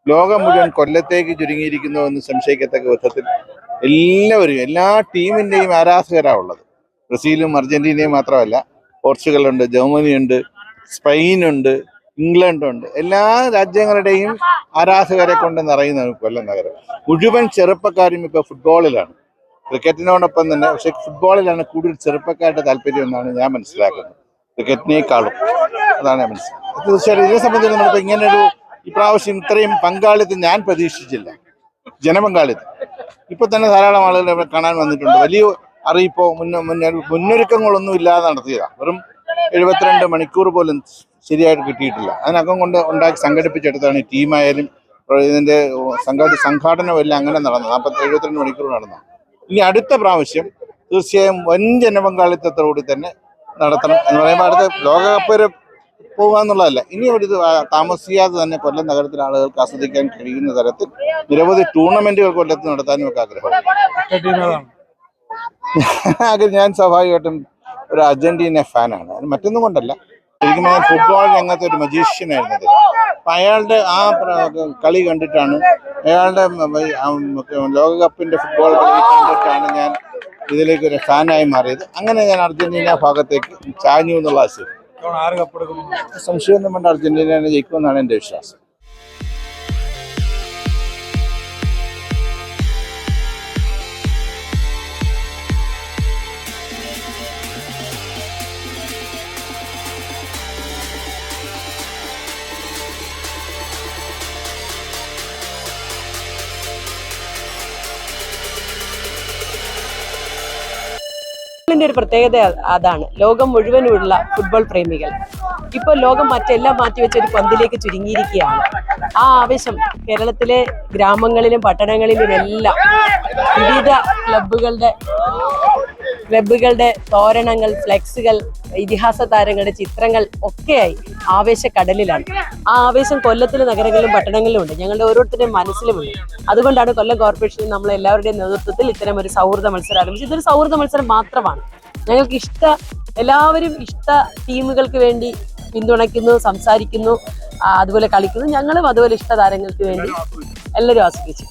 ലോകം മുഴുവൻ കൊല്ലത്തേക്ക് ചുരുങ്ങിയിരിക്കുന്നു എന്ന് സംശയിക്കത്തക്ക വിധത്തിൽ എല്ലാവരും എല്ലാ ടീമിൻ്റെയും ആരാധകരാണ് ഉള്ളത്. ബ്രസീലും അർജന്റീനയും മാത്രമല്ല, പോർച്ചുഗലുണ്ട്, ജർമ്മനിയുണ്ട്, സ്പെയിനുണ്ട്, ഇംഗ്ലണ്ടുണ്ട്. എല്ലാ രാജ്യങ്ങളുടെയും ആരാധകരെ കൊണ്ട് നിറയുന്ന കൊല്ലം നഗരം. മുഴുവൻ ചെറുപ്പക്കാരും ഇപ്പോൾ ഫുട്ബോളിലാണ്, ക്രിക്കറ്റിനോടൊപ്പം തന്നെ. പക്ഷെ ഫുട്ബോളിലാണ് കൂടുതൽ ചെറുപ്പക്കാരുടെ താല്പര്യം എന്നാണ് ഞാൻ മനസ്സിലാക്കുന്നത്, ക്രിക്കറ്റിനേക്കാളും. അതാണ് ഞാൻ മനസ്സിലാക്കുന്നത്. തീർച്ചയായിട്ടും ഇതിനെ സംബന്ധിച്ച് നമ്മളിപ്പോൾ ഇങ്ങനൊരു ഇപ്രാവശ്യം ഇത്രയും പങ്കാളിത്തം ഞാൻ പ്രതീക്ഷിച്ചില്ല. ജനപങ്കാളിത്തം ഇപ്പൊ തന്നെ ധാരാളം ആളുകൾ ഇവിടെ കാണാൻ വന്നിട്ടുണ്ട്. വലിയ അറിയിപ്പോ മുന്നൊരുക്കങ്ങളൊന്നും ഇല്ലാതെ നടത്തിയതാണ്. വെറും 72 മണിക്കൂർ പോലും ശരിയായിട്ട് കിട്ടിയിട്ടില്ല. അതിനകം കൊണ്ട് സംഘടിപ്പിച്ചെടുത്താണ് ഈ ടീമായാലും ഇതിന്റെ സംഘാടനം എല്ലാം അങ്ങനെ നടന്നു. 72 മണിക്കൂർ നടന്നു. ഇനി അടുത്ത പ്രാവശ്യം തീർച്ചയായും വൻ ജനപങ്കാളിത്തത്തോടുകൂടി തന്നെ നടത്തണം എന്ന് പറയുമ്പോൾ അടുത്ത ലോകകപ്പ് വരെ പോകുക എന്നുള്ളതല്ല, ഇനി ഒരു താമസിയാതെ തന്നെ കൊല്ലം നഗരത്തിലെ ആളുകൾക്ക് ആസ്വദിക്കാൻ കഴിയുന്ന തരത്തിൽ നിരവധി ടൂർണമെന്റുകൾ കൊല്ലത്ത് നടത്താനും ഒക്കെ ആഗ്രഹമാണ്. ഞാൻ സ്വാഭാവികമായിട്ടും ഒരു അർജന്റീന ഫാനാണ്. അത് മറ്റൊന്നും കൊണ്ടല്ല, ശരിക്കും ഫുട്ബോൾ രംഗത്തെ ഒരു മജീഷ്യനായിരുന്നത്. അപ്പം അയാളുടെ ആ കളി കണ്ടിട്ടാണ്, അയാളുടെ ലോകകപ്പിന്റെ ഫുട്ബോൾ കളി കണ്ടിട്ടാണ് ഞാൻ ഇതിലേക്ക് ഒരു ഫാനായി മാറിയത്. അങ്ങനെ ഞാൻ അർജന്റീന ഭാഗത്തേക്ക് ചാഞ്ഞു എന്നുള്ള ആശയം. സംശയമൊന്നും വേണ്ട, അർജന്റീന തന്നെ ജയിക്കുമെന്നാണ് എൻ്റെ വിശ്വാസം. ഒരു പ്രത്യേകത അതാണ്, ലോകം മുഴുവനുള്ള ഫുട്ബോൾ പ്രേമികൾ ഇപ്പോൾ ലോകം മറ്റെല്ലാം മാറ്റിവെച്ച ഒരു പന്തിലേക്ക് ചുരുങ്ങിയിരിക്കുകയാണ്. ആ ആവേശം കേരളത്തിലെ ഗ്രാമങ്ങളിലും പട്ടണങ്ങളിലും എല്ലാം വിവിധ ക്ലബ്ബുകളുടെ തോരണങ്ങൾ, ഫ്ലെക്സുകൾ, ഇതിഹാസ താരങ്ങളുടെ ചിത്രങ്ങൾ ഒക്കെയായി ആവേശക്കടലിലാണ്. ആ ആവേശം കൊല്ലത്തിലെ നഗരങ്ങളിലും പട്ടണങ്ങളിലും ഉണ്ട്, ഞങ്ങളുടെ ഓരോരുത്തരുടെയും മനസ്സിലുമുണ്ട്. അതുകൊണ്ടാണ് കൊല്ലം കോർപ്പറേഷനിൽ നമ്മൾ എല്ലാവരുടെയും നേതൃത്വത്തിൽ ഇത്തരം ഒരു സൗഹൃദ മത്സരം ആരംഭിച്ചു. ഇതൊരു സൗഹൃദ മത്സരം മാത്രമാണ്. ഞങ്ങൾക്ക് എല്ലാവരും ഇഷ്ട ടീമുകൾക്ക് വേണ്ടി പിന്തുണയ്ക്കുന്നു, സംസാരിക്കുന്നു, അതുപോലെ കളിക്കുന്നു. ഞങ്ങളും അതുപോലെ ഇഷ്ട താരങ്ങൾക്ക് വേണ്ടി എല്ലാവരും ആസ്വദിച്ചു.